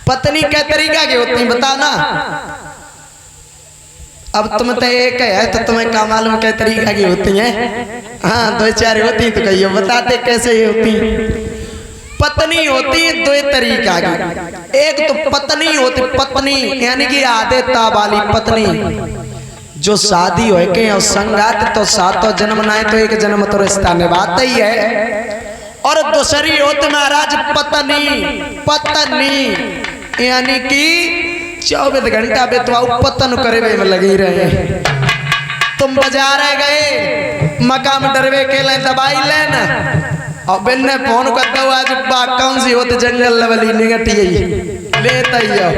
पत्नी कै तरीका की होती बताओ ना। अब तुम तो एक है तो तुम्हें क्या मालूम कै तरीका की होती है। हाँ दो चार होती तो कहियो बताते कैसे होती। पत्नी होती दो तरीका की। एक तो पत्नी होती पत्नी यानी कि आदेता वाली पत्नी जो शादी हो के और संगात तो सातों जन्म ना तो एक जन्म तो रिश्ता निभाता ही है। और दूसरी होती महाराज पत्नी यानी कि 24 घंटा बेतवाऊ पतन करे में लगी रहे। तुम बाजार गए मकाम डरवे के लिए दवाई लेना और बिन ने फोन कर दो आज कौन सी होती जंगल लवली निगटी लेता ही हो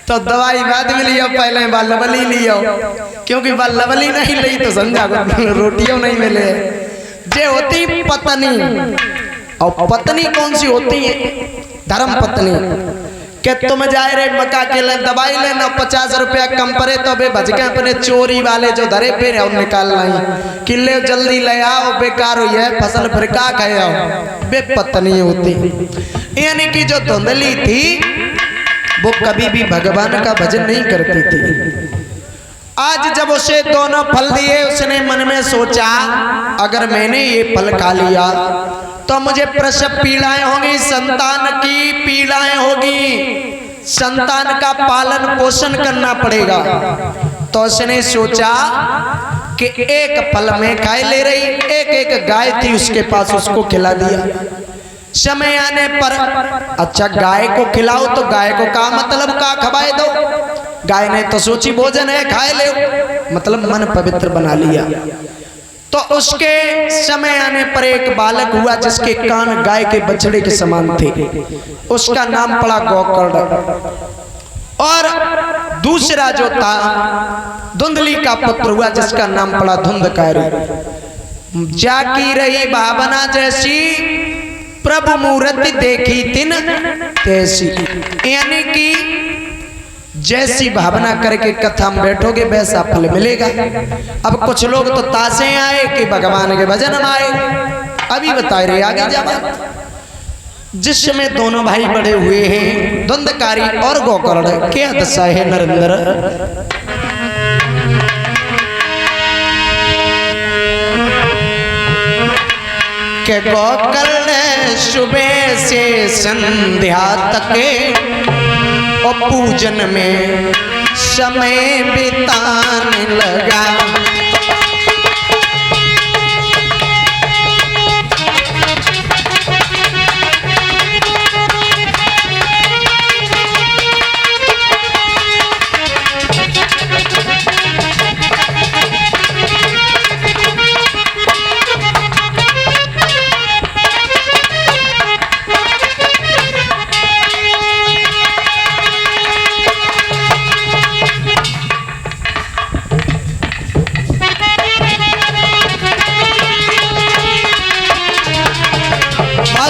तो दवाई बाद में लियो पहले लवली लियो क्योंकि लवली नहीं ली तो समझा रोटियों नहीं मिले। जे होती पत्नी और पत्नी कौन सी होती है धर्म पत्नी के तुम जाए रे मक्का के लिए दवाई लेना 50 रुपया कम पड़े तो बे भज के अपने चोरी वाले जो धरे पे और निकाल लाई किले जल्दी ले आओ बेकार हुई है फसल फिर का गए आओ बे पत्नी होती। यानी कि जो धुंधली थी वो कभी भी भगवान का भजन नहीं करती थी। आज जब उसे दोनों फल दिए उसने मन में सोचा अगर मैंने ये फल खा लिया तो मुझे प्रसव पीड़ाएं होंगी संतान की पीड़ाएं होगी संतान का पालन पोषण करना पड़ेगा। तो उसने सोचा कि एक फल में खाए ले रही एक गाय थी उसके पास उसको खिला दिया। समय आने पर अच्छा गाय को खिलाओ तो गाय को का मतलब का खवाए दो। गाय ने तो सोची भोजन है खाए ले मतलब मन पवित्र बना लिया। तो उसके समय आने पर एक बालक हुआ जिसके कान गाय के बछड़े के समान थे। उसका नाम पड़ा गोकर्ण। और दूसरा जो था धुंधली का पुत्र हुआ जिसका नाम पड़ा धुंधकारी। जाकी रही भावना जैसी प्रभु मूर्ति देखी तिन तैसी। यानी कि जैसी भावना करके कथा में बैठोगे वैसा फल मिलेगा। अब कुछ लोग तो तासे आए कि भगवान के भजन में आए। अभी बताए रहे आगे जब जिसमें दोनों भाई बड़े हुए हैं धुंधकारी और गोकर्ण क्या दशा है नरेंद्र। के गोकर्ण सुबह से संध्या तक और पूजन में समय बिताने लगा।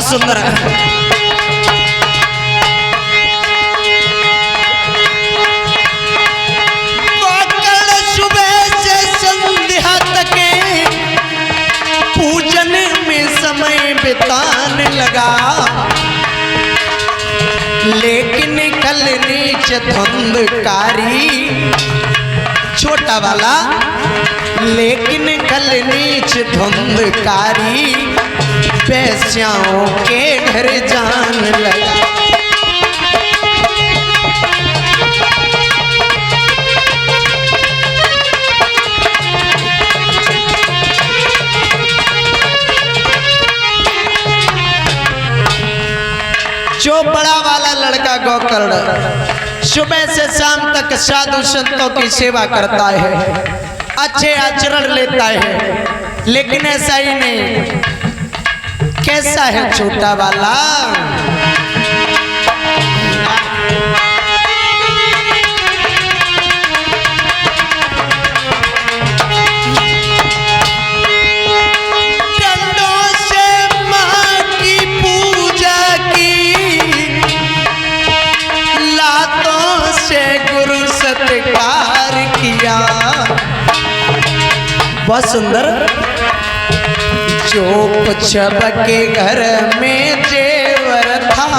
सुंदर है। गोकर्ण सुबह से संध्या तक पूजन में समय बिताने लगा। लेकिन कल नीच धुंधकारी छोटा वाला लेकिन कल नीच धुंधकारी पैस्याओं के घर जान लगा। जो बड़ा वाला लड़का गोकर्ण सुबह से शाम तक साधु संतों की सेवा करता है अच्छे आचरण लेता है लेकिन ऐसा ही नहीं। कैसा है छोटा वाला डंडों से माँ की पूजा की लातों से गुरु सत्कार किया। बहुत सुंदर। जो कुछ के घर में जेवर था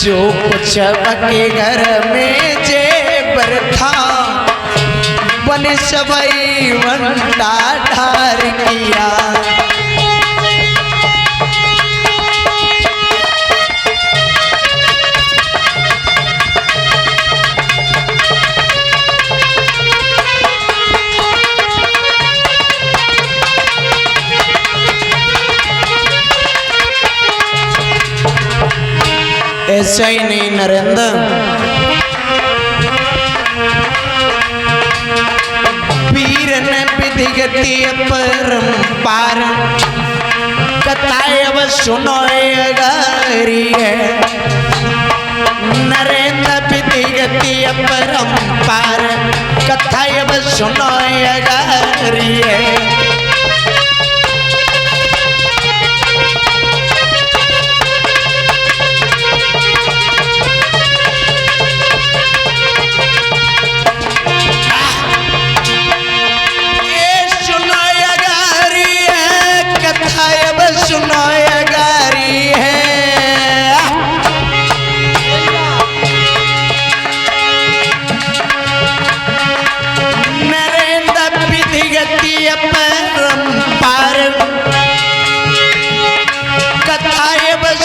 जो कुछ के घर में जेबर था बन सबई वंटा ढार किया। ऐसा ही नहीं नरेंद्र, पीर ने विधिगति परम्पार कथाएं अब सुनो अगारी है। नरेंद्र विधिगति परम्पार कथाएं अब सुनो अगारी है।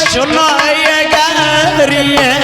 सुनो ये गारी है